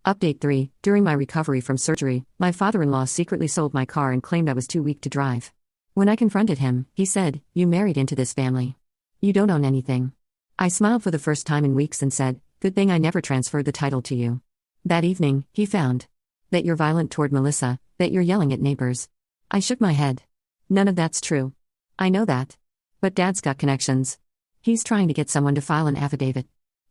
Update 3. During my recovery from surgery, my father-in-law secretly sold my car and claimed I was too weak to drive. When I confronted him, he said, "You married into this family. You don't own anything." I smiled for the first time in weeks and said, "Good thing I never transferred the title to you." That evening, he found that you're violent toward Melissa, that you're yelling at neighbors. I shook my head. None of that's true. I know that. But Dad's got connections. He's trying to get someone to file an affidavit.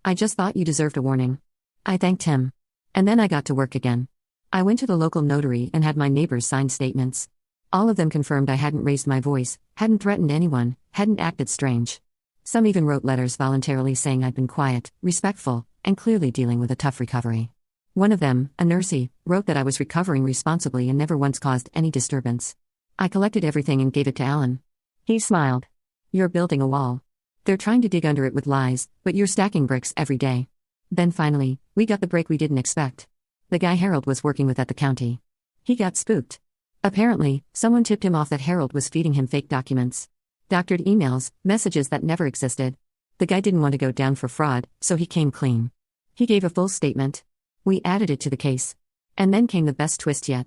I just thought you deserved a warning. I thanked him. And then I got to work again. I went to the local notary and had my neighbors sign statements. All of them confirmed I hadn't raised my voice, hadn't threatened anyone, hadn't acted strange. Some even wrote letters voluntarily saying I'd been quiet, respectful, and clearly dealing with a tough recovery. One of them, a nursey, wrote that I was recovering responsibly and never once caused any disturbance. I collected everything and gave it to Alan. He smiled. "You're building a wall. They're trying to dig under it with lies, but you're stacking bricks every day." Then finally, we got the break we didn't expect. The guy Harold was working with at the county. He got spooked. Apparently, someone tipped him off that Harold was feeding him fake documents. Doctored emails, messages that never existed. The guy didn't want to go down for fraud, so he came clean. He gave a full statement. We added it to the case. And then came the best twist yet.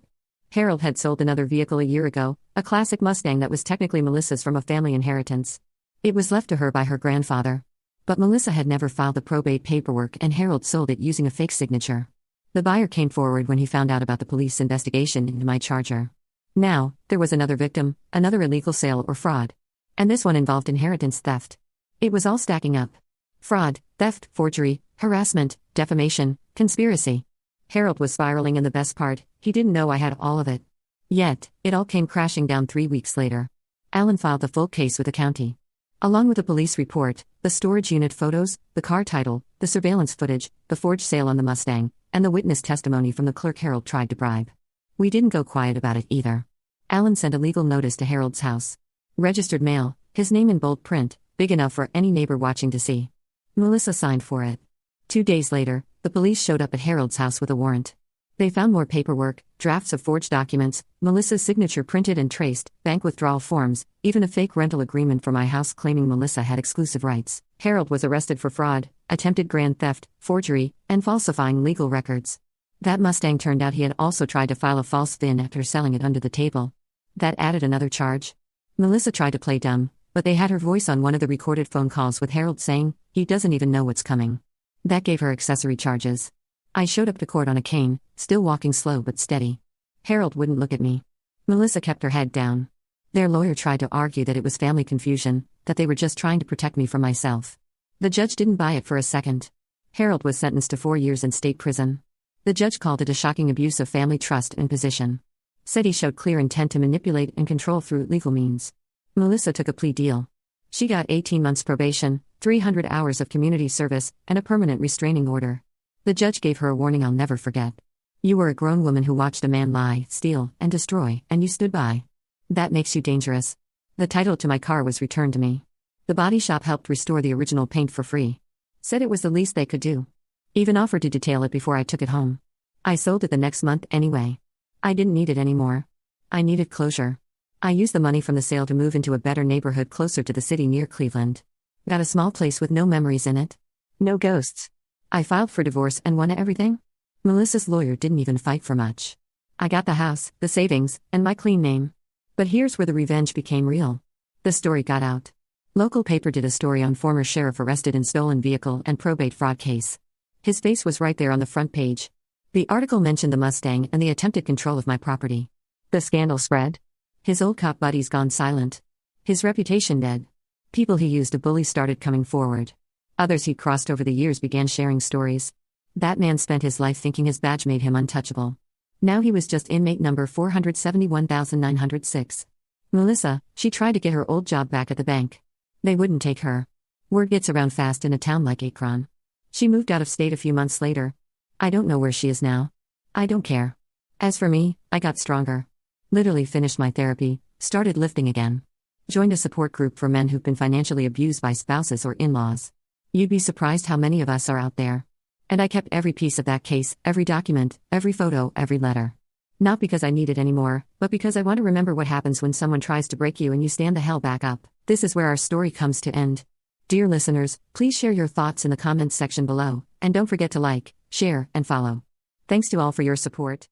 Harold had sold another vehicle a year ago, a classic Mustang that was technically Melissa's from a family inheritance. It was left to her by her grandfather. But Melissa had never filed the probate paperwork and Harold sold it using a fake signature. The buyer came forward when he found out about the police investigation into my Charger. Now, there was another victim, another illegal sale or fraud. And this one involved inheritance theft. It was all stacking up. Fraud, theft, forgery, harassment, defamation, conspiracy. Harold was spiraling, and the best part, he didn't know I had all of it. Yet, it all came crashing down 3 weeks later. Alan filed the full case with the county. Along with the police report, the storage unit photos, the car title, the surveillance footage, the forged sale on the Mustang, and the witness testimony from the clerk Harold tried to bribe. We didn't go quiet about it either. Alan sent a legal notice to Harold's house. Registered mail, his name in bold print, big enough for any neighbor watching to see. Melissa signed for it. 2 days later, the police showed up at Harold's house with a warrant. They found more paperwork, drafts of forged documents, Melissa's signature printed and traced, bank withdrawal forms, even a fake rental agreement for my house claiming Melissa had exclusive rights. Harold was arrested for fraud, attempted grand theft, forgery, and falsifying legal records. That Mustang turned out he had also tried to file a false VIN after selling it under the table. That added another charge. Melissa tried to play dumb, but they had her voice on one of the recorded phone calls with Harold saying, "He doesn't even know what's coming." That gave her accessory charges. I showed up to court on a cane, still walking slow but steady. Harold wouldn't look at me. Melissa kept her head down. Their lawyer tried to argue that it was family confusion, that they were just trying to protect me from myself. The judge didn't buy it for a second. Harold was sentenced to 4 years in state prison. The judge called it a shocking abuse of family trust and position. Said he showed clear intent to manipulate and control through legal means. Melissa took a plea deal. She got 18 months probation, 300 hours of community service, and a permanent restraining order. The judge gave her a warning I'll never forget. "You were a grown woman who watched a man lie, steal, and destroy, and you stood by. That makes you dangerous." The title to my car was returned to me. The body shop helped restore the original paint for free. Said it was the least they could do. Even offered to detail it before I took it home. I sold it the next month anyway. I didn't need it anymore. I needed closure. I used the money from the sale to move into a better neighborhood closer to the city near Cleveland. Got a small place with no memories in it. No ghosts. I filed for divorce and won everything. Melissa's lawyer didn't even fight for much. I got the house, the savings, and my clean name. But here's where the revenge became real. The story got out. Local paper did a story on former sheriff arrested in stolen vehicle and probate fraud case. His face was right there on the front page. The article mentioned the Mustang and the attempted control of my property. The scandal spread. His old cop buddies gone silent. His reputation dead. People he used to bully started coming forward. Others he'd crossed over the years began sharing stories. That man spent his life thinking his badge made him untouchable. Now he was just inmate number 471,906. Melissa, she tried to get her old job back at the bank. They wouldn't take her. Word gets around fast in a town like Akron. She moved out of state a few months later. I don't know where she is now. I don't care. As for me, I got stronger. Literally finished my therapy, started lifting again. Joined a support group for men who've been financially abused by spouses or in-laws. You'd be surprised how many of us are out there. And I kept every piece of that case, every document, every photo, every letter. Not because I need it anymore, but because I want to remember what happens when someone tries to break you and you stand the hell back up. This is where our story comes to end. Dear listeners, please share your thoughts in the comments section below, and don't forget to like, share, and follow. Thanks to all for your support.